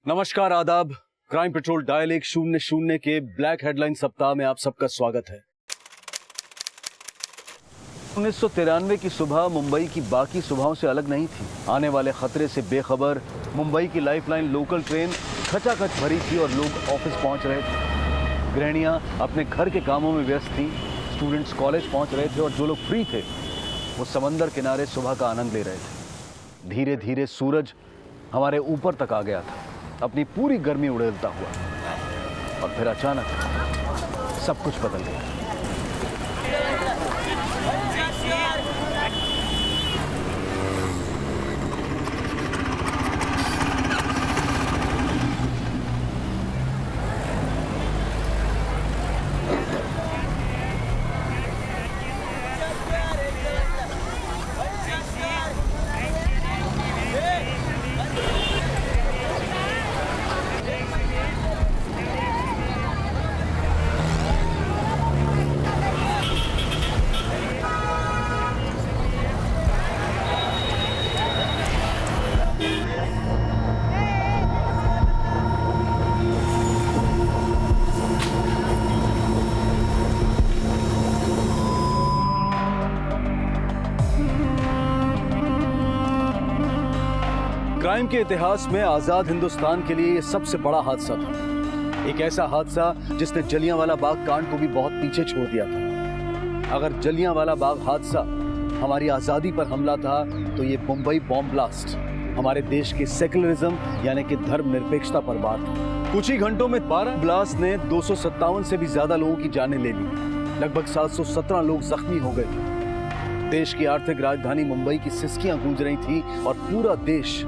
नमस्कार, आदाब। Crime petrol dial 100 के ब्लैक हेडलाइन सप्ताह में आप सबका स्वागत है। 1993 की सुबह मुंबई की बाकी सुबहों से अलग नहीं थी। आने वाले खतरे से बेखबर मुंबई की लाइफलाइन लोकल ट्रेन खचाखच भरी थी और लोग ऑफिस पहुंच रहे थे। गृहिणियां अपने घर के कामों में व्यस्त थीं, स्टूडेंट्स कॉलेज पहुंच रहे थे और जो लोग फ्री थे वो समंदर किनारे सुबह का आनंद ले रहे थे। धीरे धीरे सूरज हमारे ऊपर तक आ गया था, अपनी पूरी गर्मी उड़ेलता हुआ, और फिर अचानक सब कुछ बदल गया। क्राइम के इतिहास में आजाद हिंदुस्तान के लिए यह सबसे बड़ा हादसा था। एक ऐसा हादसा जिसने जलियांवाला बाग कांड को भी बहुत पीछे छोड़ दिया था। अगर जलियांवाला बाग हादसा हमारी आजादी पर हमला था तो ये मुंबई बॉम्ब ब्लास्ट हमारे देश के सेकुलरिज्म यानी कि धर्मनिरपेक्षता पर वार था। कुछ ही घंटों में 12 ब्लास्ट ने 257 से भी ज्यादा लोगों की जानें ले ली। लगभग 717 लोग जख्मी हो गए थे। देश की आर्थिक राजधानी मुंबई की सिसकियां गूंज रही थी और पूरा देश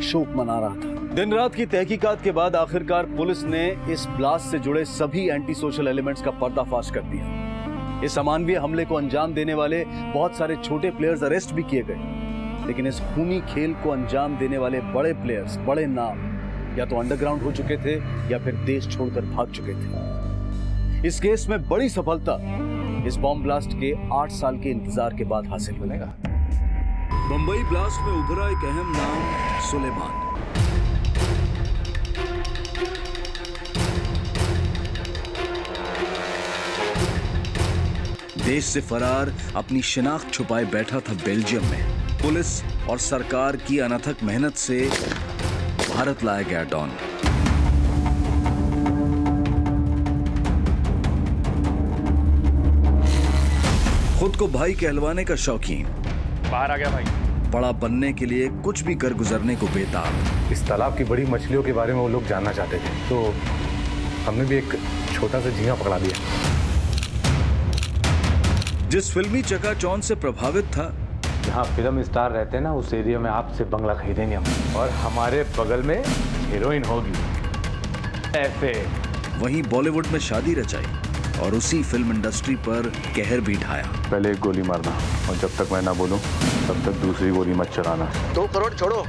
शोक मना रहा था। दिन रात की तहकीकात के बाद आखिरकार पुलिस ने इस ब्लास्ट से जुड़े सभी एंटी सोशल एलिमेंट्स का पर्दाफाश कर दिया। इस अमानवीय हमले को अंजाम देने वाले बहुत सारे छोटे प्लेयर्स अरेस्ट भी किए गए, लेकिन इस खूनी खेल को अंजाम देने वाले बड़े प्लेयर्स, बड़े नाम या तो अंडरग्राउंड हो चुके थे या फिर देश छोड़कर भाग चुके थे। इस केस में बड़ी सफलता इस बॉम्ब ब्लास्ट के 8 साल के इंतजार के बाद हासिल मिलेगा। मुंबई ब्लास्ट में उभरा एक अहम नाम, सुलेमान। देश से फरार, अपनी शिनाख्त छुपाए बैठा था बेल्जियम में। पुलिस और सरकार की अनथक मेहनत से भारत लाया गया डॉन। खुद को भाई कहलवाने का शौकीन, बाहर आ गया भाई। बड़ा बनने के लिए कुछ भी कर गुजरने को बेताब। इस तालाब की बड़ी मछलियों के बारे में वो लोग जानना चाहते थे, तो हमने भी एक छोटा सा झींगा पकड़ा दिया। जिस फिल्मी चकाचौंध से प्रभावित था, जहाँ फिल्म स्टार रहते हैं ना, उस एरिया में आपसे बंगला खरीदेंगे हम, और हमारे बगल में हीरोइन होगी ऐसे। वहीं बॉलीवुड में शादी रचाई और उसी फिल्म इंडस्ट्री पर कहर भी ढाया। पहले एक गोली मारना, और जब तक मैं ना बोलूं तब तक दूसरी गोली मत चलाना। 2 करोड़ छोड़ो,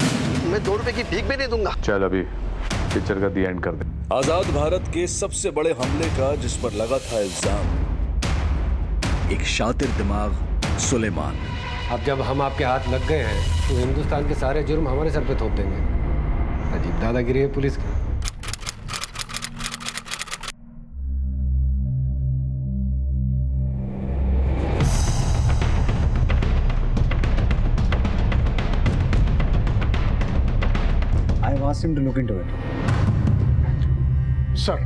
मैं 2 रुपए की भीख भी नहीं दूंगा। चल अभी पिक्चर का दी एंड कर दे। आजाद भारत के सबसे बड़े हमले का जिस पर लगा था इल्जाम, एक शातिर दिमाग सुलेमान। अब जब हम आपके हाथ लग गए हैं तो हिंदुस्तान के सारे जुर्म हमारे सर पे थोप देंगे। अजीब दादागिरी है पुलिस की। asked him to look into it. Sir,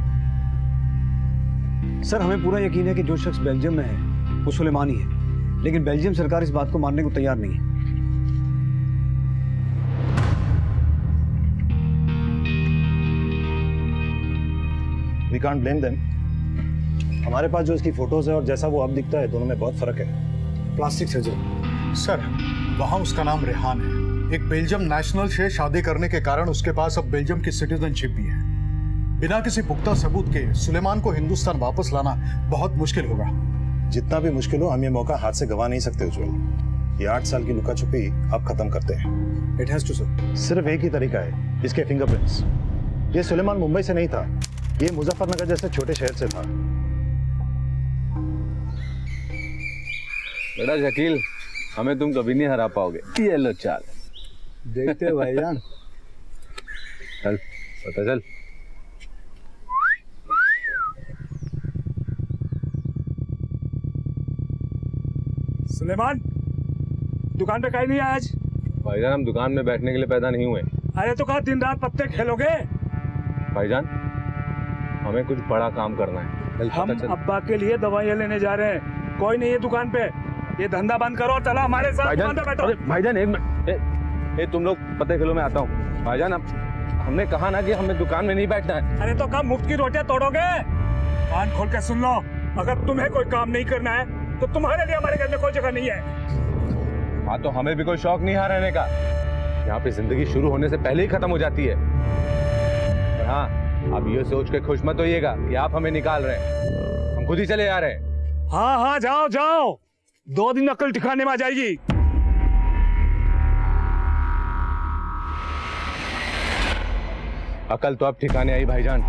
हमें पूरा यकीन है कि जो शख्स बेल्जियम में है वो सुलेमान ही है, लेकिन बेल्जियम सरकार इस बात को मानने को तैयार नहीं है। We can't blame them. हमारे पास जो इसकी फोटोज है और जैसा वो अब दिखता है, दोनों में बहुत फर्क है। Plastic surgery. सर, वहाँ उसका नाम रेहान है। एक बेल्जियम नेशनल से शादी करने के कारण उसके पास अब बेल्जियम की सिटीजनशिप भी है। बिना किसी पुख्ता सबूत के सुलेमान को हिंदुस्तान वापस लाना बहुत मुश्किल होगा। जितना भी मुश्किल हो, हम ये मौका हाथ से गवा नहीं सकते उज्जवल। ये 8 साल की लुका छुपी अब खत्म करते हैं। It has to, sir. सिर्फ एक ही तरीका है, इसके फिंगरप्रिंट्स। ये सुलेमान मुंबई से नहीं था, ये मुजफ्फरनगर जैसे छोटे शहर से था। बड़ा शकील, हमें तुम कभी नहीं हरा पाओगे। ये लो चाल। देखते हैं भाईजान। चल पता चल। सुलेमान, दुकान पे कहीं नहीं आया आज? भाईजान हम दुकान में बैठने के लिए पैदा नहीं हुए। अरे तो कहा दिन रात पत्ते खेलोगे? भाईजान हमें कुछ बड़ा काम करना है। कल हम पता चल। अब्बा के लिए दवाइयाँ लेने जा रहे हैं, कोई नहीं है दुकान पे। ये धंधा बंद करो और चला हमारे साथ भाईजान, दुकान पे बैठो। अरे भाईजान एक मिनट, ए तुम लोग पत्ते खेलो, मैं आता हूँ। भाईजान हमने कहा ना कि हमें दुकान में नहीं बैठना है। अरे तो कब मुफ्त की रोटियां तोड़ोगे? कान खोल के सुन लो, अगर तुम्हें कोई काम नहीं करना है तो तुम्हारे लिए हमारे घर में कोई जगह नहीं है। हाँ तो हमें भी कोई शौक नहीं है रहने का। यहाँ पे जिंदगी शुरू होने से पहले ही खत्म हो जाती है। और हाँ, आप ये सोच के खुश मत होइएगा कि आप हमें निकाल रहे हैं, हम खुद ही चले आ रहे हैं। हाँ हाँ जाओ जाओ, 2 दिन अकल ठिकाने में आ जाएगी। अकल तो अब ठिकाने आई भाईजान।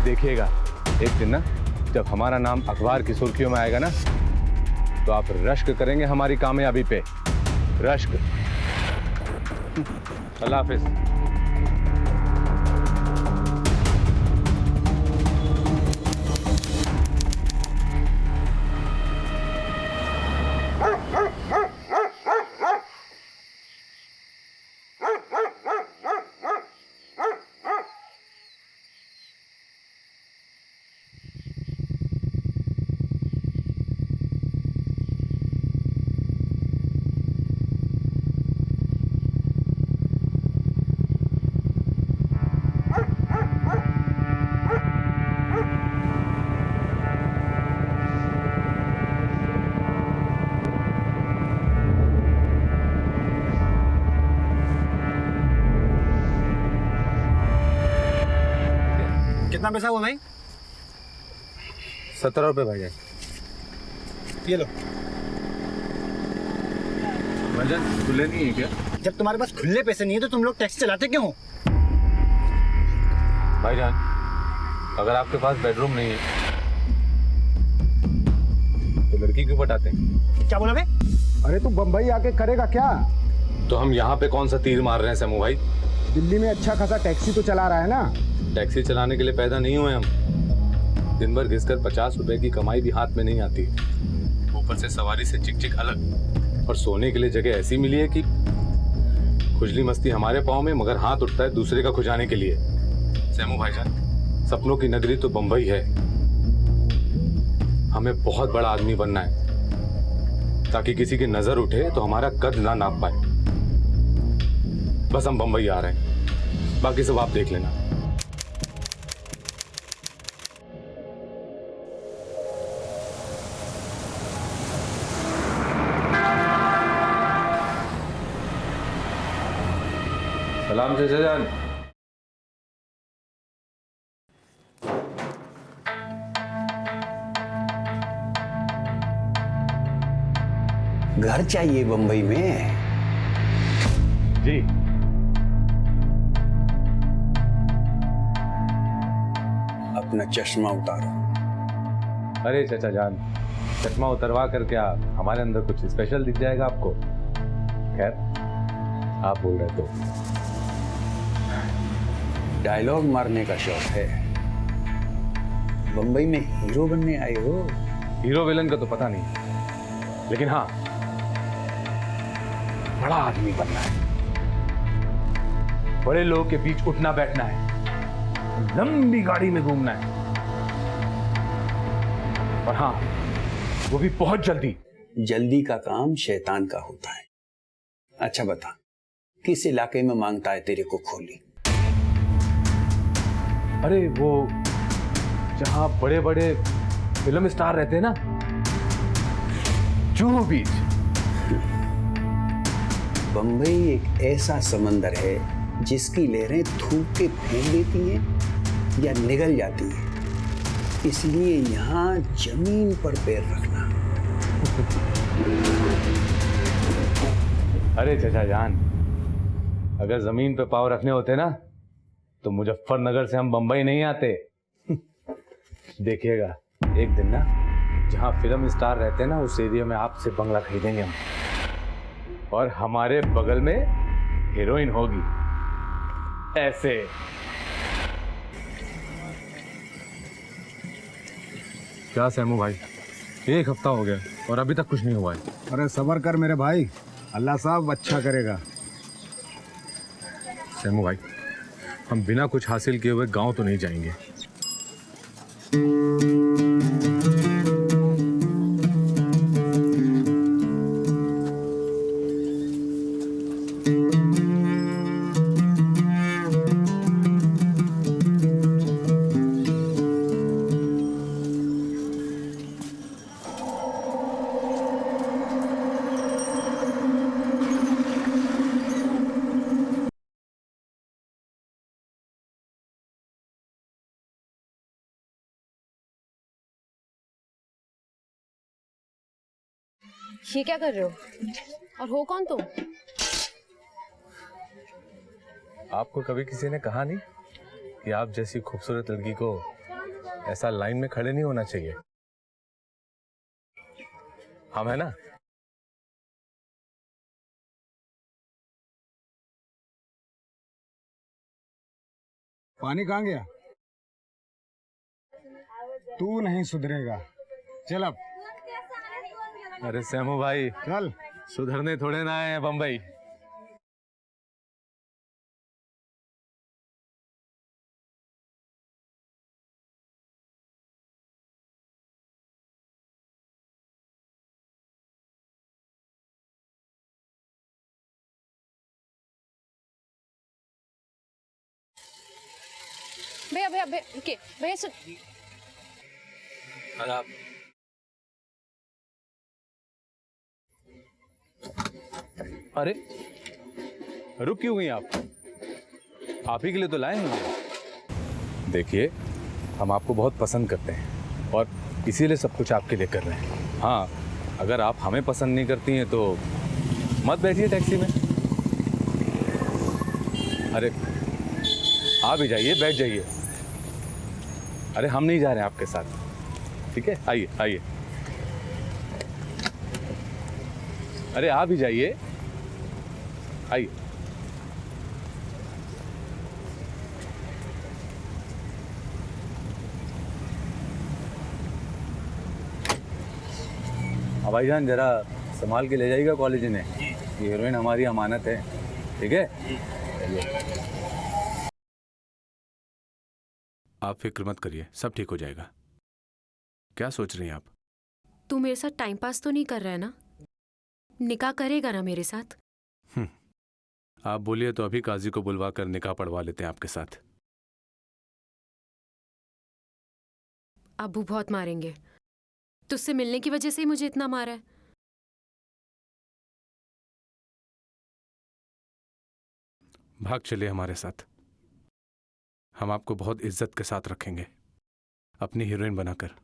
देखिएगा एक दिन ना, जब हमारा नाम अखबार की सुर्खियों में आएगा ना, तो आप रश्क करेंगे हमारी कामयाबी पे। रश्क। अल्लाह हाफिज। कितना पैसा हुआ भाई? 17 रुपए भाईजान। ये लो। भाईजान खुले नहीं है क्या? जब तुम्हारे पास खुले पैसे नहीं है तो तुम लोग टैक्सी चलाते क्यों हो? भाईजान अगर आपके पास बेडरूम नहीं है तो लड़की क्यों पटाते हैं? क्या बोला बे? अरे तू बम्बई आके करेगा क्या? तो हम यहाँ पे कौन सा तीर मार रहे हैं समू भाई? दिल्ली में अच्छा खासा टैक्सी तो चला रहा है ना। टैक्सी चलाने के लिए पैदा नहीं हुए हम। दिन भर घिसकर 50 रुपए की कमाई भी हाथ में नहीं आती, ऊपर से सवारी से चिक चिक अलग, और सोने के लिए जगह ऐसी मिली है कि खुजली मस्ती हमारे पाँव में, मगर हाथ उठता है दूसरे का खुजाने के लिए। सेमू भाईजान सपनों की नगरी तो बंबई है, हमें बहुत बड़ा आदमी बनना है ताकि किसी की नजर उठे तो हमारा कद ना नाप पाए। बस हम बंबई आ रहे हैं, बाकी सब आप देख लेना। सलाम से जान। घर चाहिए बंबई में? जी अपना चश्मा उतारो। अरे चाचा जान, चश्मा उतरवा कर क्या हमारे अंदर कुछ स्पेशल दिख जाएगा आपको? खैर आप बोल रहे तो। डायलॉग मारने का शौक है, बंबई में हीरो बनने आए हो? हीरो विलन का तो पता नहीं, लेकिन हाँ बड़ा आदमी बनना है, बड़े लोगों के बीच उठना बैठना है, लंबी गाड़ी में घूमना है, और हाँ वो भी बहुत जल्दी। जल्दी का काम शैतान का होता है। अच्छा बता, किस इलाके में मांगता है तेरे को खोली? अरे वो जहां बड़े बड़े फिल्म स्टार रहते हैं ना, जुहू बीच। बंबई एक ऐसा समंदर है जिसकी लहरें थूक के फेंक देती हैं या निगल जाती हैं, इसलिए यहाँ जमीन पर पैर रखना। अरे चाचा जान, अगर जमीन पे पाँव रखने होते ना तो मुजफ्फरनगर से हम बंबई नहीं आते। देखिएगा एक दिन ना, जहाँ फिल्म स्टार रहते हैं ना, उस एरिया में आपसे बंगला खरीदेंगे हम, और हमारे बगल में हीरोइन होगी। ऐसे। क्या सैमू भाई, 1 हफ्ता हो गया और अभी तक कुछ नहीं हुआ है। अरे सब्र कर मेरे भाई, अल्लाह साहब अच्छा करेगा। सैमू भाई, हम बिना कुछ हासिल किए हुए गांव तो नहीं जाएंगे। ये क्या कर रहे हो? और हो कौन तुम? आपको कभी किसी ने कहा नहीं कि आप जैसी खूबसूरत लड़की को ऐसा लाइन में खड़े नहीं होना चाहिए? हम है ना? पानी कहाँ गया? तू नहीं सुधरेगा, चल अब। अरे सैमू भाई, चल। सुधरने थोड़े ना आए हैं बम्बई। भैया भैया भैया रुकिए, भैया सुन। अरे आप अरे रुक क्यों गई आप ही के लिए तो लाए हैं। देखिए, हम आपको बहुत पसंद करते हैं और इसीलिए सब कुछ आपके लिए कर रहे हैं। हाँ, अगर आप हमें पसंद नहीं करती हैं तो मत बैठिए टैक्सी में। अरे आप भी जाइए, बैठ जाइए। अरे हम नहीं जा रहे हैं आपके साथ, ठीक है? आइए आइए। अरे आप भी जाइए, आइए। भाईजान जरा संभाल के ले जाइएगा कॉलेज में। ये हीरोइन हमारी अमानत है, ठीक है? आप फिक्र मत करिए, सब ठीक हो जाएगा। क्या सोच रही हैं आप? तू मेरे साथ टाइम पास तो नहीं कर रहा है ना? निकाह करेगा ना मेरे साथ? आप बोलिए तो अभी काजी को बुलवा कर निकाह पढ़वा लेते हैं आपके साथ। अबू बहुत मारेंगे। तुझसे मिलने की वजह से ही मुझे इतना मारा है। भाग चलिए हमारे साथ, हम आपको बहुत इज्जत के साथ रखेंगे, अपनी हीरोइन बनाकर।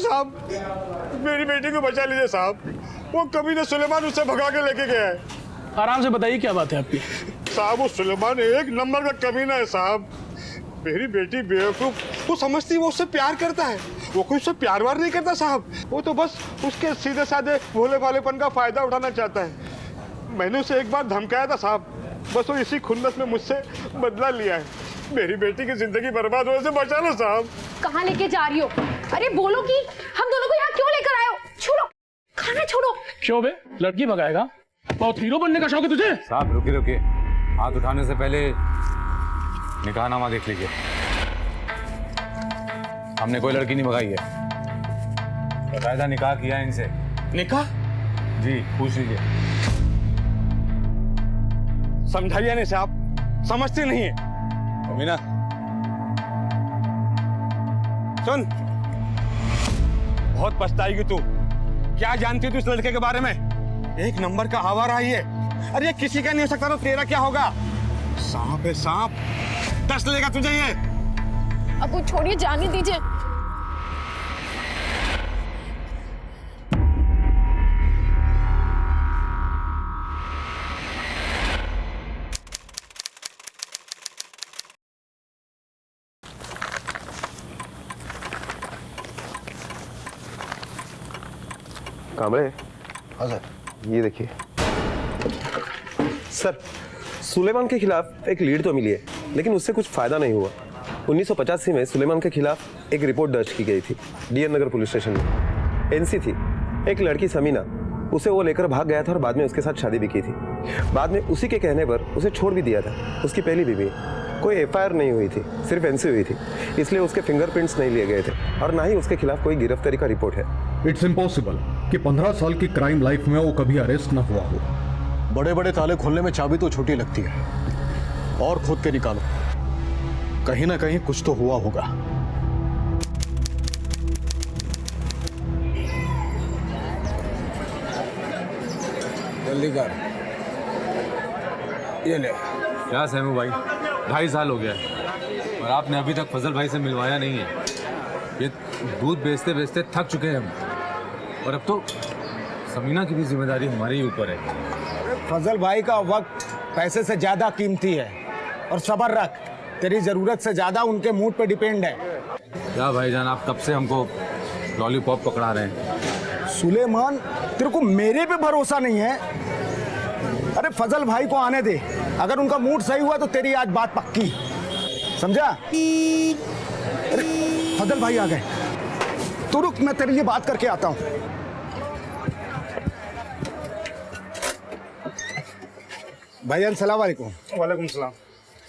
साहब, मेरी बेटी को बचा लीजिए साहब। वो कभी ना सुलेमान उससे भगा के लेके गया है। आराम से बताइए क्या बात है आपकी? साहब, वो सुलेमान 1 नंबर का कमीना है साहब। मेरी बेटी बेवकूफ, वो समझती है वो उससे प्यार करता है। वो कोई उससे प्यार वार नहीं करता साहब। वो तो बस उसके सीधे साधे भोले वालेपन का फायदा उठाना चाहता है। मैंने उसे एक बार धमकाया था साहब, बस वो इसी खुन्नस में मुझसे बदला लिया है। मेरी बेटी की जिंदगी बर्बाद होने से बचा लो साहब। कहाँ लेके जा रही हो? अरे बोलो कि हम दोनों को यहाँ क्यों लेकर आए हो? छोड़ो, खाना छोड़ो। क्यों बे, लड़की भगाएगा? बहुत हीरो बनने का शौक है तुझे? साहब रुकिए रुकिए, हाथ उठाने से पहले निकाहनामा देख लीजिए। हमने कोई लड़की नहीं भगाई है, बकायदा निकाह किया है इनसे। निकाह? जी, पूछ लीजिए। समझाइए नहीं साहब, समझती नहीं है। मीना सुन, बहुत पछताएगी तू। क्या जानती तू इस लड़के के बारे में? 1 नंबर का आवारा है ये। अरे ये किसी का नहीं हो सकता तो तेरा क्या होगा? सांप है सांप, 10 लेगा तुझे ये। अब वो छोड़िए, जाने दीजिए। कांबळे, हाँ सर। ये देखिए सर, सुलेमान के खिलाफ एक लीड तो मिली है, लेकिन उससे कुछ फायदा नहीं हुआ। 1985 में सुलेमान के खिलाफ एक रिपोर्ट दर्ज की गई थी डीएन नगर पुलिस स्टेशन में। एनसी थी, एक लड़की समीना, उसे वो लेकर भाग गया था और बाद में उसके साथ शादी भी की थी। बाद में उसी के कहने पर उसे छोड़ भी दिया था। उसकी पहली बीवी, कोई एफआईआर नहीं हुई थी, सिर्फ एनसी हुई थी, इसलिए उसके फिंगरप्रिंट्स नहीं लिए गए थे और ना ही उसके खिलाफ कोई गिरफ्तारी का रिपोर्ट है। इट्स इम्पॉसिबल कि 15 साल की क्राइम लाइफ में वो कभी अरेस्ट ना हुआ हो। बड़े बड़े ताले खोलने में चाबी तो छोटी लगती है, और खोद के निकालो, कहीं ना कहीं कुछ तो हुआ होगा। जल्दी कर, ये ले। क्या सहमू भाई, 2.5 साल हो गया है और आपने अभी तक फजल भाई से मिलवाया नहीं है। ये दूध बेचते बेचते थक चुके हैं हम, और अब तो समीना की भी जिम्मेदारी हमारे ही ऊपर है। फजल भाई का वक्त पैसे से ज्यादा कीमती है, और सब्र रख, तेरी जरूरत से ज्यादा उनके मूड पे डिपेंड है। क्या भाईजान, आप कब से हमको लॉलीपॉप पकड़ा रहे हैं? सुलेमान, तेरे को मेरे पे भरोसा नहीं है? अरे फजल भाई को आने दे, अगर उनका मूड सही हुआ तो तेरी आज बात पक्की, समझा? अरे फजल भाई आ गए, तो रुक, मैं तेरे लिए बात करके आता हूं। भाईजान सलाम वालेकुम। वालेकुम सलाम।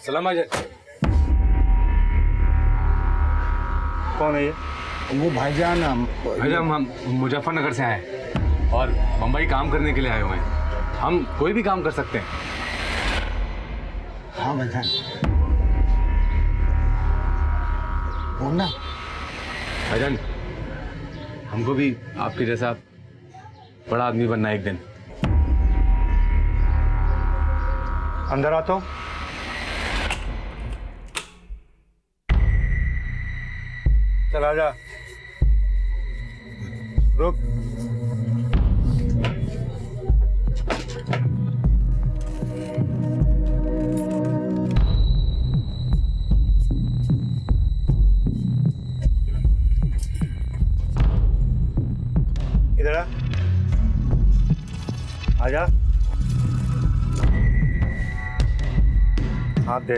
सलाम भाईजान। कौन है ये? वो भाईजान हम मुजफ्फरनगर से आए और मुंबई काम करने के लिए आए हुए हैं। हम कोई भी काम कर सकते हैं। हाँ भाईजान, बोलना। भाईजान, हमको भी आपके जैसा बड़ा आदमी बनना है एक दिन। अंदर आता हूँ। चला जा, रुक। इधर आ, आजा, हाथ दे।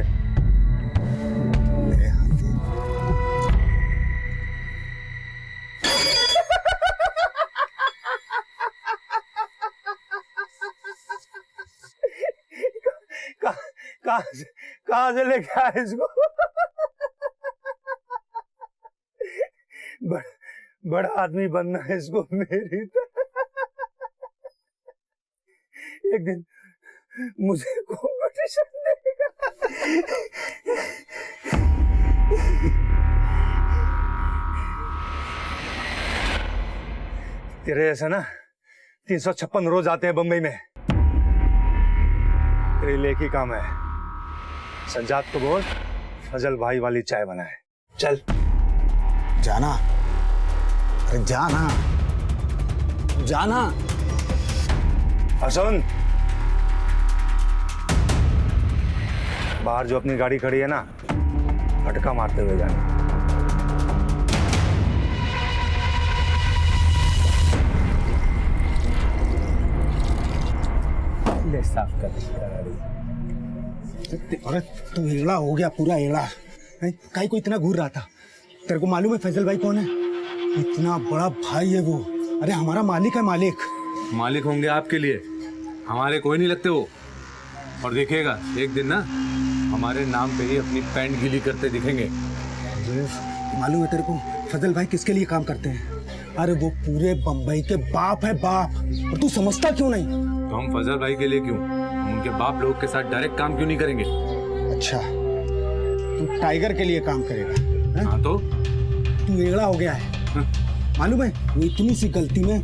कहाँ से लेके आए इसको? बड़ा आदमी बनना है इसको मेरी तरह। एक दिन मुझे कॉम्पिटिशन देगा। तेरे ऐसा ना 356 रोज आते हैं बंबई में। तेरे लिए एक ही काम है, सज्जाद को बोल फजल भाई वाली चाय बनाए। चल जाना, अरे जाना, जाना। सुन, बाहर जो अपनी गाड़ी खड़ी है ना, फटका मारते हुए जाना। ले साफ कर गाड़ी। अरे तू एड़ा हो गया, पूरा एड़ा। काई को इतना घूर रहा था? तेरे को मालूम है फैजल भाई कौन है? इतना बड़ा भाई है वो। अरे हमारा मालिक है, मालिक। मालिक होंगे आपके लिए, हमारे कोई नहीं लगते वो। और देखिएगा एक दिन ना हमारे नाम पे ही अपनी पैंट गीली करते दिखेंगे। मालूम है तेरे को फजल भाई किसके लिए काम करते हैं? अरे वो पूरे बंबई के बाप है, बाप। और तू समझता क्यों नहीं? तो हम फजल भाई के लिए क्यों, हम उनके बाप लोग के साथ डायरेक्ट काम क्यों नहीं करेंगे? अच्छा, तू टाइगर के लिए काम करेगा? हाँ तो तू एड़ा हो गया है। मालूम है वो इतनी सी गलती में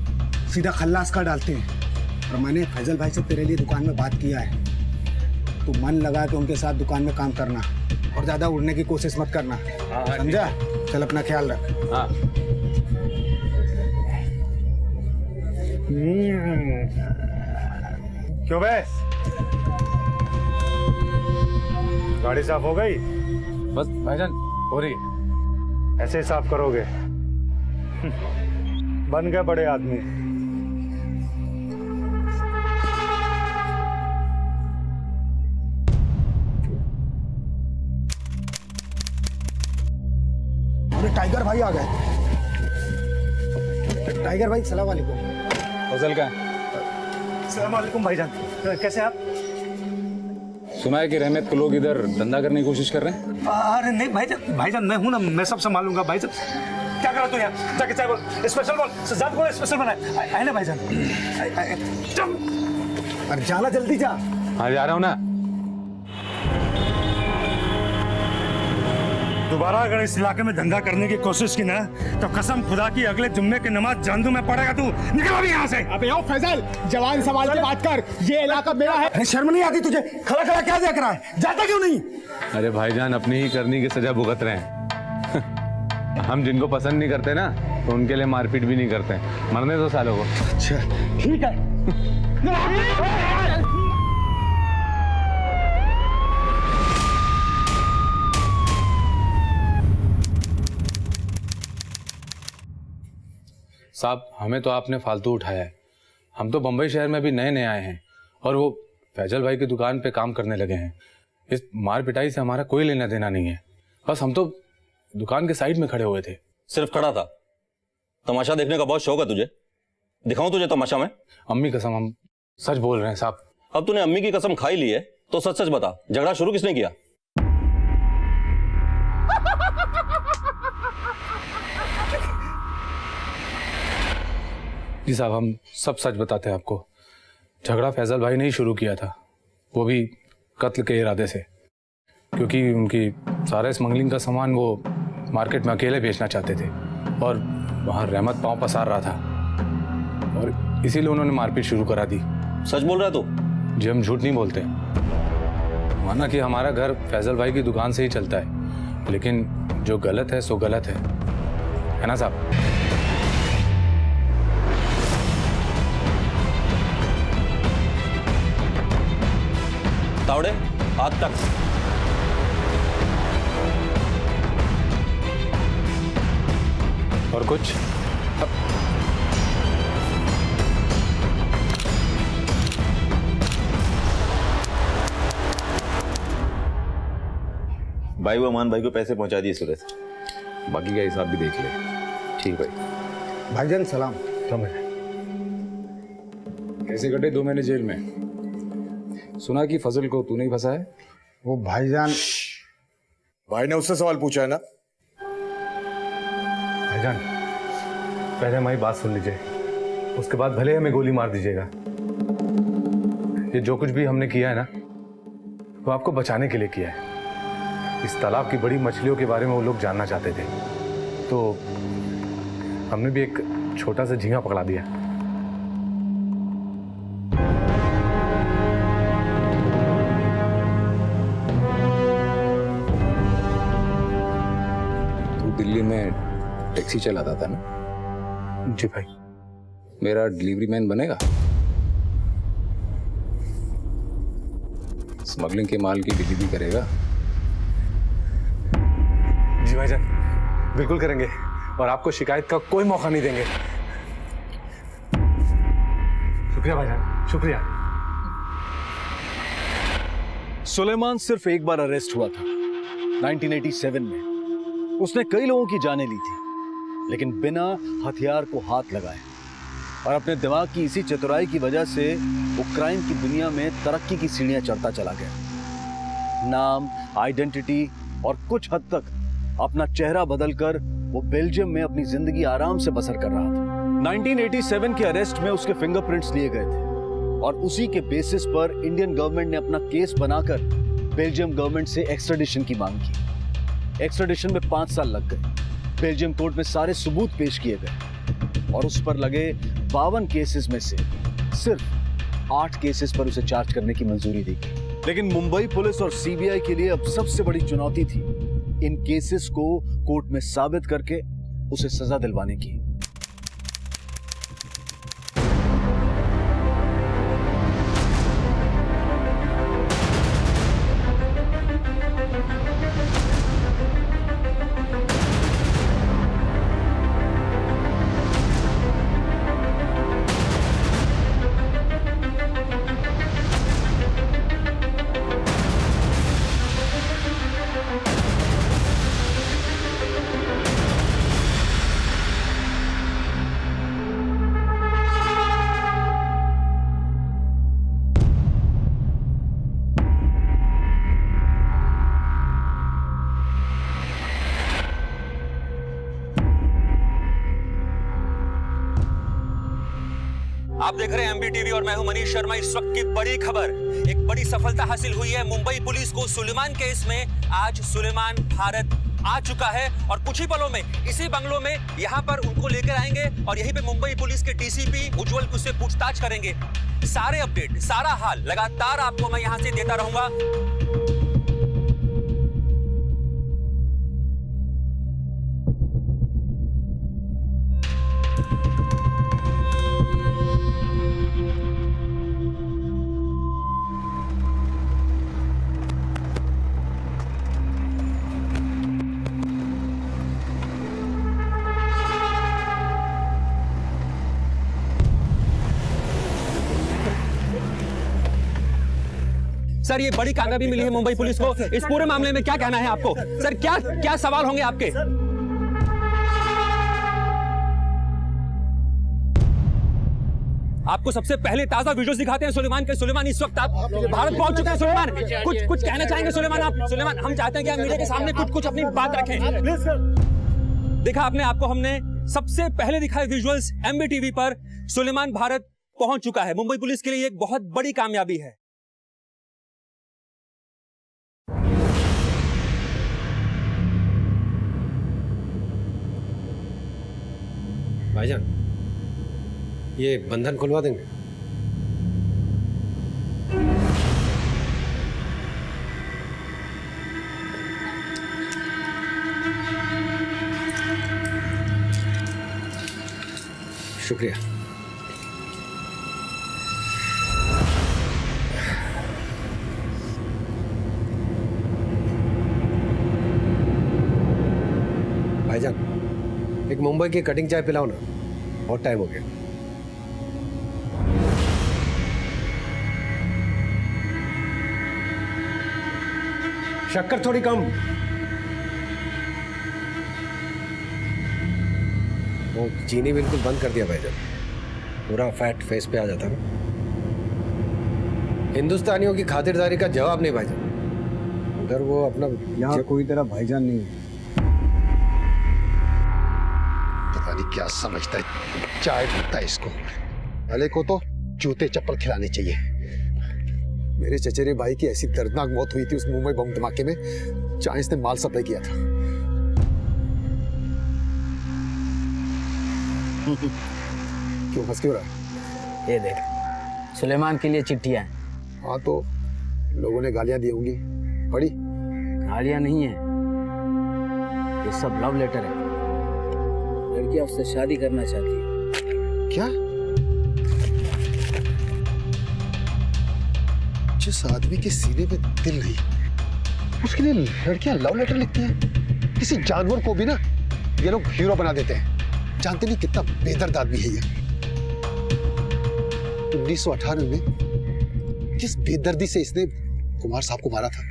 सीधा खल्लास का डालते हैं। और मैंने फैजल भाई से तेरे लिए दुकान में बात किया है, तू मन लगा के उनके साथ दुकान में काम करना और ज्यादा उड़ने की कोशिश मत करना, समझा? चल अपना ख्याल रख। हाँ। क्यों बे? गाड़ी साफ हो गई? बस भाईजान हो रही है। ऐसे ही साफ करोगे? बन गए बड़े आदमी। टाइगर भाई आ गए। टाइगर भाई सलाम वालेकुम। फजल का सलाम वालेकुम भाईजान, कैसे आप? सुना है कि रहमत के लोग इधर धंधा करने की कोशिश कर रहे हैं। अरे नहीं भाईजान मैं हूं ना, मैं सब संभालूंगा भाईजान। क्या कर रहा तू यहाँ? जाके चाय बोल, स्पेशल बोल, सजाद को स्पेशल बनाए। आए ना भाईजान, अरे जाना जल्दी जा। हाँ जा रहा हूँ ना। दोबारा अगर इस इलाके में धंधा करने की कोशिश की ना तो कसम खुदा की अगले जुम्मे की नमाज जानदू में पड़ेगा तू। निकल अभी यहाँ से। अबे आओ फैजल, जवान संभाल के बात कर, ये इलाका मेरा है। अरे शर्म नहीं आती तुझे? खड़ा खड़ा क्या देख रहा है? जाता क्यों नहीं? अरे भाईजान अपनी ही करनी की सजा भुगत रहे हैं। हम जिनको पसंद नहीं करते ना तो उनके लिए मारपीट भी नहीं करते। मरने दो सालों को। अच्छा ठीक है। साहब हमें तो आपने फालतू उठाया है। हम तो बम्बई शहर में भी नए नए आए हैं और वो फैजल भाई की दुकान पे काम करने लगे हैं। इस मार पिटाई से हमारा कोई लेना देना नहीं है। बस हम तो दुकान के साइड में खड़े हुए थे। सिर्फ खड़ा था? तमाशा देखने का बहुत शौक है तुझे? दिखाऊं तुझे तमाशा में? अम्मी कसम हम सच बोल रहे हैं साहब। अब तूने अम्मी की कसम खाई ली है तो सच सच बता, झगड़ा शुरू किसने किया? जी साहब हम सब सच बताते हैं आपको। झगड़ा फैजल भाई ने ही शुरू किया था, वो भी कत्ल के इरादे से, क्योंकि उनकी सारा स्मगलिंग का सामान वो मार्केट में अकेले बेचना चाहते थे और वहाँ रहमत पांव पसार रहा था और इसीलिए उन्होंने मारपीट शुरू करा दी। सच बोल रहा है तू? जी हम झूठ नहीं बोलते। माना कि हमारा घर फैजल भाई की दुकान से ही चलता है, लेकिन जो गलत है सो गलत है ना साहब? तावड़े हाथ तक। और कुछ? भाई वो अमान भाई को पैसे पहुंचा दिए सूरज, बाकी का हिसाब भी देख ले। ठीक भाई। भाईजान सलाम। कैसे कटे 2 महीने जेल में? सुना कि फजल को तूने ही फंसा है? वो भाईजान, भाई ने उससे सवाल पूछा है ना? भाईजान पहले हमारी बात सुन लीजिए, उसके बाद भले हमें गोली मार दीजिएगा। ये जो कुछ भी हमने किया है ना वो आपको बचाने के लिए किया है। इस तालाब की बड़ी मछलियों के बारे में वो लोग जानना चाहते थे, तो हमने भी एक छोटा सा झींगा पकड़ा दिया। तू दिल्ली में टैक्सी चलाता था ना? जी भाई। मेरा डिलीवरी मैन बनेगा? स्मगलिंग के माल की डिलीवरी करेगा? जी भाईजान बिल्कुल करेंगे और आपको शिकायत का कोई मौका नहीं देंगे। शुक्रिया भाईजान, शुक्रिया। सुलेमान सिर्फ एक बार अरेस्ट हुआ था 1987 में। उसने कई लोगों की जानें ली थी, लेकिन बिना हथियार को हाथ लगाए, और अपने दिमाग की इसी चतुराई की वजह से वो क्राइम की दुनिया में तरक्की की सीढ़ियां चढ़ता चला गया। नाम, आइडेंटिटी और कुछ हद तक अपना चेहरा बदलकर वो बेल्जियम में अपनी जिंदगी आराम से बसर कर रहा था। 1987 के अरेस्ट में उसके फिंगरप्रिंट्स लिए गए थे और उसी के बेसिस पर इंडियन गवर्नमेंट ने अपना केस बनाकर बेल्जियम गवर्नमेंट से एक्स्ट्राडिशन की मांग की। एक्स्ट्राडिशन में 5 साल लग गए। बेल्जियम कोर्ट में सारे सबूत पेश किए गए और उस पर लगे 52 केसेस में से सिर्फ 8 केसेस पर उसे चार्ज करने की मंजूरी दी गई। लेकिन मुंबई पुलिस और सीबीआई के लिए अब सबसे बड़ी चुनौती थी इन केसेस को कोर्ट में साबित करके उसे सजा दिलवाने की। आप देख रहे हैं MBTV और मैं हूं मनीष शर्मा। इस वक्त की बड़ी खबर, एक बड़ी सफलता हासिल हुई है मुंबई पुलिस को सुलेमान केस में। आज सुलेमान भारत आ चुका है और कुछ ही पलों में इसी बंगलों में यहां पर उनको लेकर आएंगे और यहीं पे मुंबई पुलिस के DCP उज्जवल उससे पूछताछ करेंगे। सारे अपडेट, सारा हाल लगातार आपको मैं यहां से देता रहूंगा। सर, ये बड़ी कामयाबी मिली है मुंबई पुलिस को। इस पूरे मामले में क्या कहना है आपको? सर, क्या सवाल होंगे आपके? आपको सबसे पहले ताजा वीडियोस दिखाते हैं सुलेमान के। सुलेमान, इस वक्त आप भारत पहुंच चुके हैं। सुलेमान, कुछ कहना चाहेंगे सुलेमान आप? सुलेमान, हम चाहते हैं कि आप मीडिया के सामने कुछ अपनी बात रखें। देखा आपको हमने सबसे पहले दिखाए विजुअल्स MBTV पर। सुलेमान भारत पहुंच चुका है। मुंबई पुलिस के लिए एक बहुत बड़ी कामयाबी है। भाईजान, ये बंधन खुलवा देंगे? शुक्रिया। भाईजान, एक मुंबई की कटिंग चाय पिलाओ ना, बहुत टाइम हो गया। शक्कर थोड़ी कम। वो चीनी बिल्कुल बंद कर दिया भाईजान, पूरा फैट फेस पे आ जाता ना। हिंदुस्तानियों की खातिरदारी का जवाब नहीं भाईजान। उधर वो अपना यहाँ कोई तेरा भाईजान नहीं है। क्या समझता है, चाय पीता है इसको। भले को तो जूते चप्पल खिलाने चाहिए। मेरे चचेरे भाई की ऐसी दर्दनाक मौत हुई थी उस मुंबई बम धमाके में, जहां इसने माल सप्लाई किया था। क्यों हंस क्यों रहा है? ये देख, सुलेमान के लिए चिट्ठियां हैं। हाँ, तो लोगों ने गालियां दी होंगी। पढ़ी? गालियां नहीं है, ये सब लव लेटर है। लड़कियां उससे शादी करना चाहती है। क्या? जिस आदमी के सीने में दिल नहीं, उसके लिए लड़कियां लव लेटर लिखती हैं? किसी जानवर को भी ना ये लोग हीरो बना देते हैं। जानते नहीं कितना बेदर्द आदमी है ये। 1918 में किस बेदर्दी से इसने कुमार साहब को मारा था।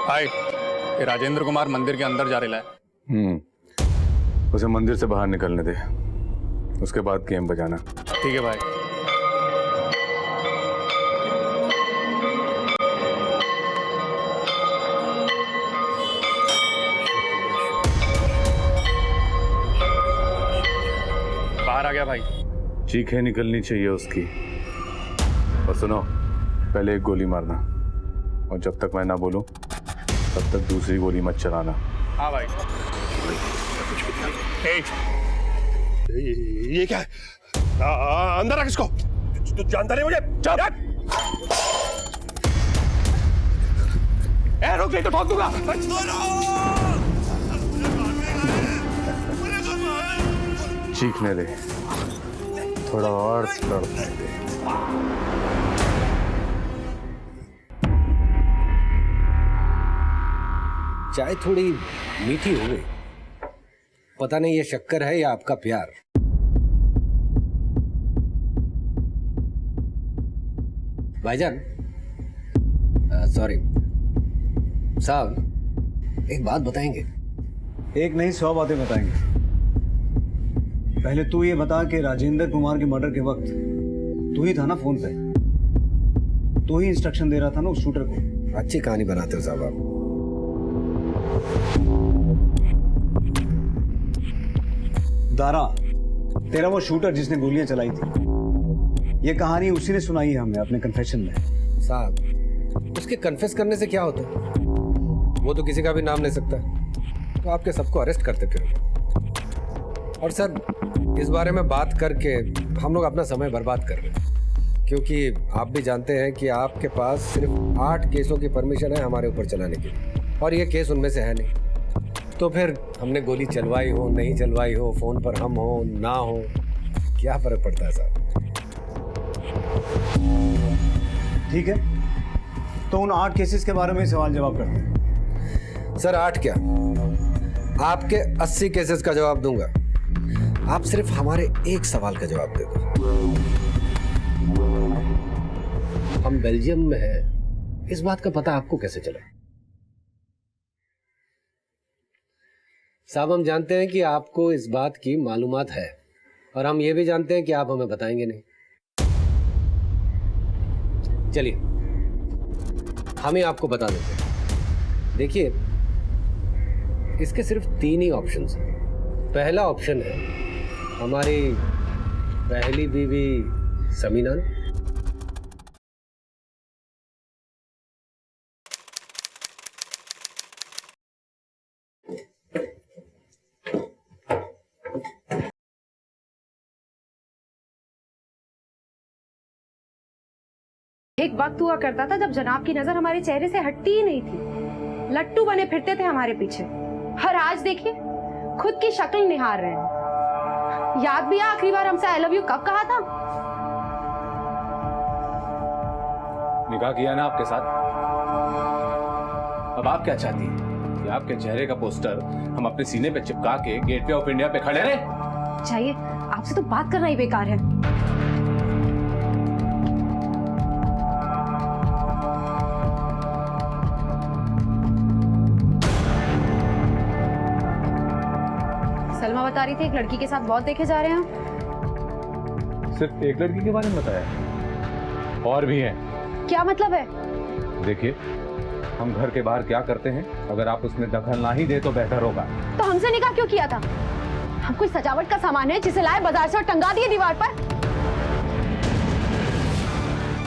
हाय, ये राजेंद्र कुमार मंदिर के अंदर जा रहा है। उसे मंदिर से बाहर निकलने दे, उसके बाद गेम बजाना। ठीक है भाई। बाहर आ गया भाई। चीखें निकलनी चाहिए उसकी। और सुनो, पहले एक गोली मारना, और जब तक मैं ना बोलूं तब तक दूसरी गोली मत चलाना। हाँ भाई। ये क्या है? अंदर रख इसको। तू जानता नहीं मुझे? रुक नहीं तो ठोक दूंगा। चीखने दे, थोड़ा और तड़पने दे। चाय थोड़ी मीठी हो गई। पता नहीं ये शक्कर है या आपका प्यार। भाईजान, सॉरी साहब, एक बात बताएंगे? एक नहीं 100 बातें बताएंगे। पहले तू ये बता कि राजेंद्र कुमार के मर्डर के वक्त तू ही था ना फोन पे? तो ही इंस्ट्रक्शन दे रहा था ना उस शूटर को। अच्छी कहानी बनाते हो साहब आप। दारा, तेरा वो शूटर जिसने गोलियां चलाई थी, ये कहानी उसी ने सुनाई है हमें अपने कन्फेशन में। साहब उसके कन्फेस करने से क्या होता है? वो तो किसी का भी नाम ले सकता है, तो आपके सबको अरेस्ट करते फिर। और सर इस बारे में बात करके हम लोग अपना समय बर्बाद कर रहे हैं, क्योंकि आप भी जानते हैं कि आपके पास सिर्फ 8 केसों की परमिशन है हमारे ऊपर चलाने की, और ये केस उनमें से है नहीं। तो फिर हमने गोली चलवाई हो नहीं चलवाई हो, फोन पर हम हो ना हो, क्या फर्क पड़ता है साहब? ठीक है, तो उन 8 केसेस के बारे में सवाल जवाब करते हैं। सर 8 क्या, आपके 80 केसेस का जवाब दूंगा। आप सिर्फ हमारे एक सवाल का जवाब दे दो। हम बेल्जियम में हैं, इस बात का पता आपको कैसे चला? साहब हम जानते हैं कि आपको इस बात की मालूमात है, और हम ये भी जानते हैं कि आप हमें बताएंगे नहीं। चलिए हम ही आपको बता देते हैं। देखिए इसके सिर्फ 3 ही ऑप्शंस हैं। पहला ऑप्शन है हमारी पहली बीवी समीना। एक वक्त हुआ करता था जब जनाब की नजर हमारे चेहरे से हटती ही नहीं थी, लट्टू बने फिरते थे हमारे पीछे। और आज देखिए खुद की शक्ल निहार रहे हैं। याद भी है आखिरी बार हमसे आई लव यू कब कहा था? निकाह किया ना आपके साथ। अब आप क्या चाहती हैं कि आपके चेहरे का पोस्टर हम अपने सीने पे चिपका के गेटवे ऑफ इंडिया पे खड़े रहे? चाहिए, आपसे तो बात करना ही बेकार है। सलमा बता रही थी एक लड़की के साथ बहुत देखे जा रहे हैं। सिर्फ एक लड़की के बारे में बताया? और भी हैं। क्या मतलब है? देखिए हम घर के बाहर क्या करते हैं, अगर आप उसमें दखल ना ही दे तो बेहतर होगा। तो हमसे निकाह क्यों किया था? हम कोई सजावट का सामान है जिसे लाए बाजार से और टंगा दिए दीवार पर?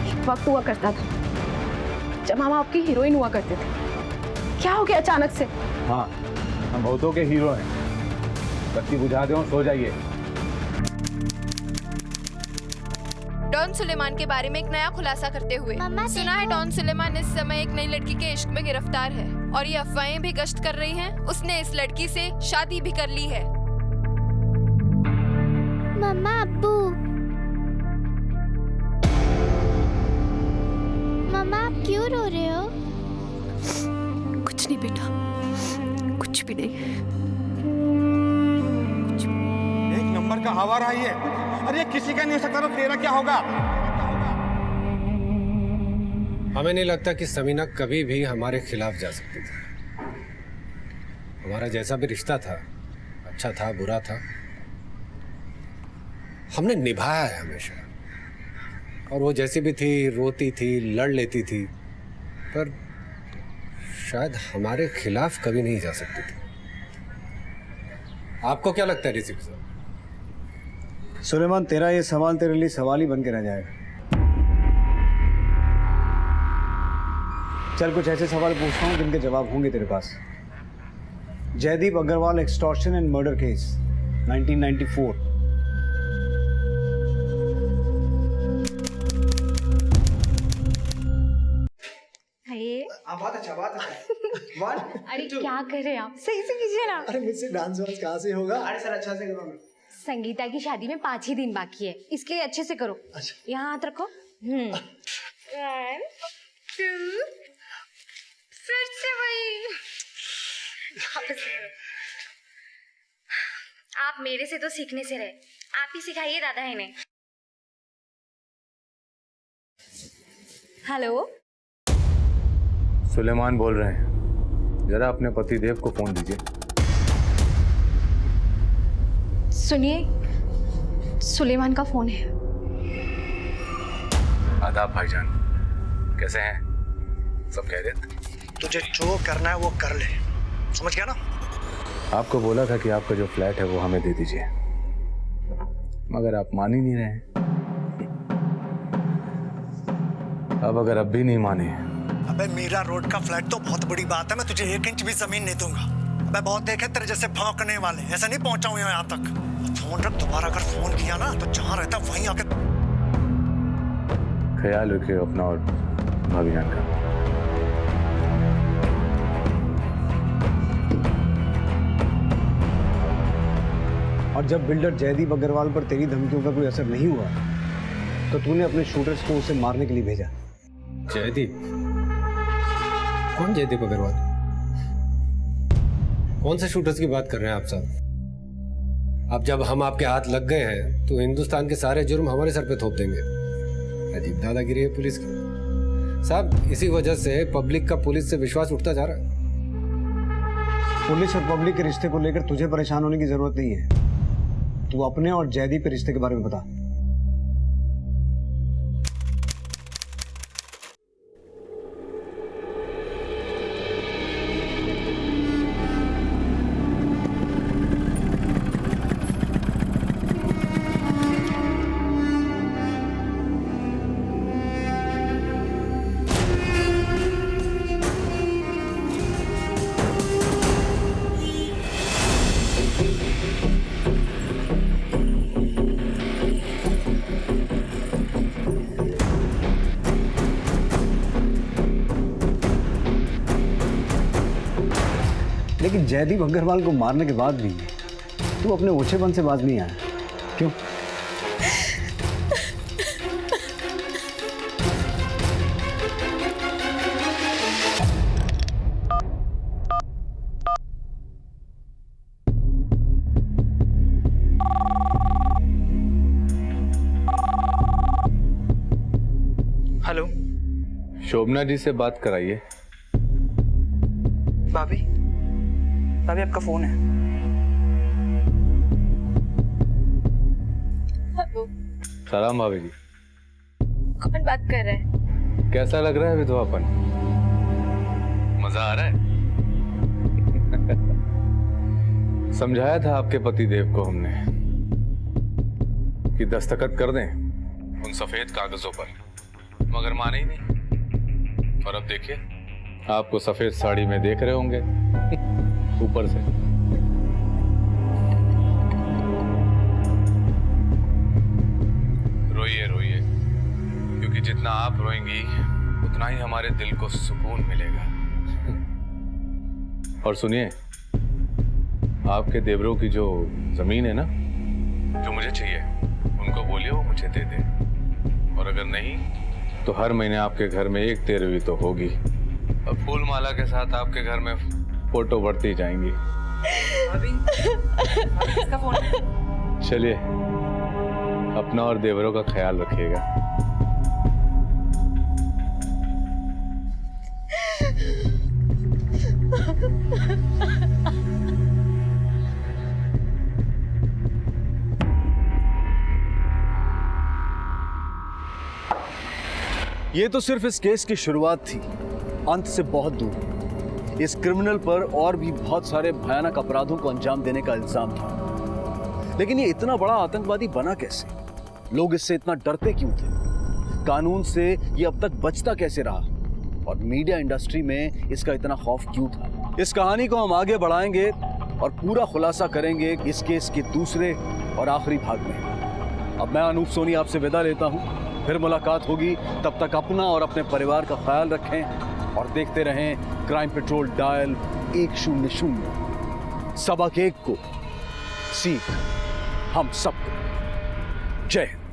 एक वक्त हुआ करता था जब हम आपकी हीरोइन हुआ करते थे। क्या हो गया अचानक से? हाँ हम बहुतों के हीरो हैं। बत्ती बुझा दो, सो जाइए। डॉन सुलेमान के बारे में एक नया खुलासा करते हुए सुना है डॉन सुलेमान इस समय एक नई लड़की के इश्क में गिरफ्तार है, और ये अफवाहें भी गश्त कर रही हैं उसने इस लड़की से शादी भी कर ली है। मम्मा अब्बू, मम्मा आप क्यों रो रहे हो? कुछ नहीं बेटा, कुछ भी नहीं। एक नंबर का हवा रहा है। अरे किसी का नहीं हो सकता तो तेरा क्या होगा? हमें नहीं लगता कि समीना कभी भी हमारे खिलाफ जा सकती थी। हमारा जैसा भी रिश्ता था, अच्छा था बुरा था, हमने निभाया है हमेशा। और वो जैसी भी थी, रोती थी, लड़ लेती थी, पर शायद हमारे खिलाफ कभी नहीं जा सकती थी। आपको क्या लगता है ऋषि साहब? सुलेमान, तेरा ये सवाल तेरे लिए सवाल ही बन के रह जाएगा। चल कुछ ऐसे सवाल पूछता हूँ जिनके जवाब होंगे तेरे पास। Jaideep Agarwal extortion and murder case 1994। बहुत अच्छा, बहुत अच्छा। अरे क्या कर रहे हैं आप? सही से कीजिए ना। अरे मुझसे डांस वांस कहाँ से होगा? अरे सर अच्छा से करो। संगीता की शादी में 5 ही दिन बाकी है, इसलिए अच्छे से करो। अच्छा। यहाँ हाथ रखो। 1 2 फिर से वही। आप मेरे से तो सीखने से रहे, आप ही सिखाइए दादा इन्हें। हेलो, सुलेमान बोल रहे हैं, जरा अपने पति देव को फोन दीजिए। सुनिए, सुलेमान का फोन है। आदाब भाईजान, कैसे हैं? सब खैरियत? तुझे जो करना है वो कर ले, समझ गया ना? आपको बोला था कि आपका जो फ्लैट है वो हमें दे दीजिए, मगर आप मान ही नहीं रहे हैं। अब अगर अब भी नहीं माने। अबे मीरा रोड का फ्लैट तो बहुत बड़ी बात है, मैं तुझे 1 इंच भी जमीन नहीं दूंगा। अबे बहुत देखे तेरे जैसे भौंकने वाले, ऐसा नहीं पहुंचा हूं यहाँ तक। फोन रख, दोबारा अगर फोन किया ना तो जहां रहता वहीं आके। ख्याल रखिए अपना और भाभी जान का। और जब बिल्डर जयदीप अग्रवाल पर तेरी धमकियों का कोई असर नहीं हुआ तो तूने अपने शूटर्स को उसे मारने के लिए भेजा। जयदीप? कौन जयदीप अग्रवाल? कौन से शूटर्स की बात कर रहे हैं आप साहब? अब जब हम आपके हाथ लग गए हैं तो हिंदुस्तान के सारे जुर्म हमारे सर पे थोप देंगे। अजीब दादागिरी है पुलिस की साहब। इसी वजह से पब्लिक का पुलिस से विश्वास उठता जा रहा है। पुलिस और पब्लिक के रिश्ते को लेकर तुझे परेशान होने की जरूरत नहीं है। तू अपने और जयदीप के रिश्ते के बारे में बता। लेकिन जयदीप अग्रवाल को मारने के बाद भी तू अपने ओछेपन से बाज नहीं आया, क्यों? हेलो, शोभना जी से बात कराइए। भाभी आपका फोन है। हेलो, सलाम भाभी जी। कौन बात कर रहे हैं? कैसा लग रहा है विधवापन? मजा आ रहा है? समझाया था आपके पति देव को हमने कि दस्तखत कर दें उन सफेद कागजों पर, मगर माने ही नहीं। और अब देखिए, आपको सफेद साड़ी में देख रहे होंगे ऊपर से। रोइए रोइए, क्योंकि जितना आप रोएंगी उतना ही हमारे दिल को सुकून मिलेगा। और सुनिए, आपके देवरों की जो जमीन है ना, जो मुझे चाहिए, उनको बोलिए वो मुझे दे दे। और अगर नहीं तो हर महीने आपके घर में 1 तेरहवीं तो होगी। अब फूल माला के साथ आपके घर में फोटो बढ़ती जाएंगी। अभी इसका फोन है। चलिए, अपना और देवरों का ख्याल रखिएगा। ये तो सिर्फ इस केस की शुरुआत थी, अंत से बहुत दूर। इस क्रिमिनल पर और भी बहुत सारे भयानक अपराधों को अंजाम देने का इल्जाम था। लेकिन ये इतना बड़ा आतंकवादी बना कैसे? लोग इससे इतना डरते क्यों थे? कानून से ये अब तक बचता कैसे रहा? और मीडिया इंडस्ट्री में इसका इतना खौफ क्यों था? इस कहानी को हम आगे बढ़ाएंगे और पूरा खुलासा करेंगे इस केस के दूसरे और आखिरी भाग में। अब मैं अनूप सोनी आपसे विदा लेता हूं। फिर मुलाकात होगी, तब तक अपना और अपने परिवार का ख्याल रखें और देखते रहें क्राइम पेट्रोल डायल 100। सबक 1 को सीख हम सबको। जय हिंद।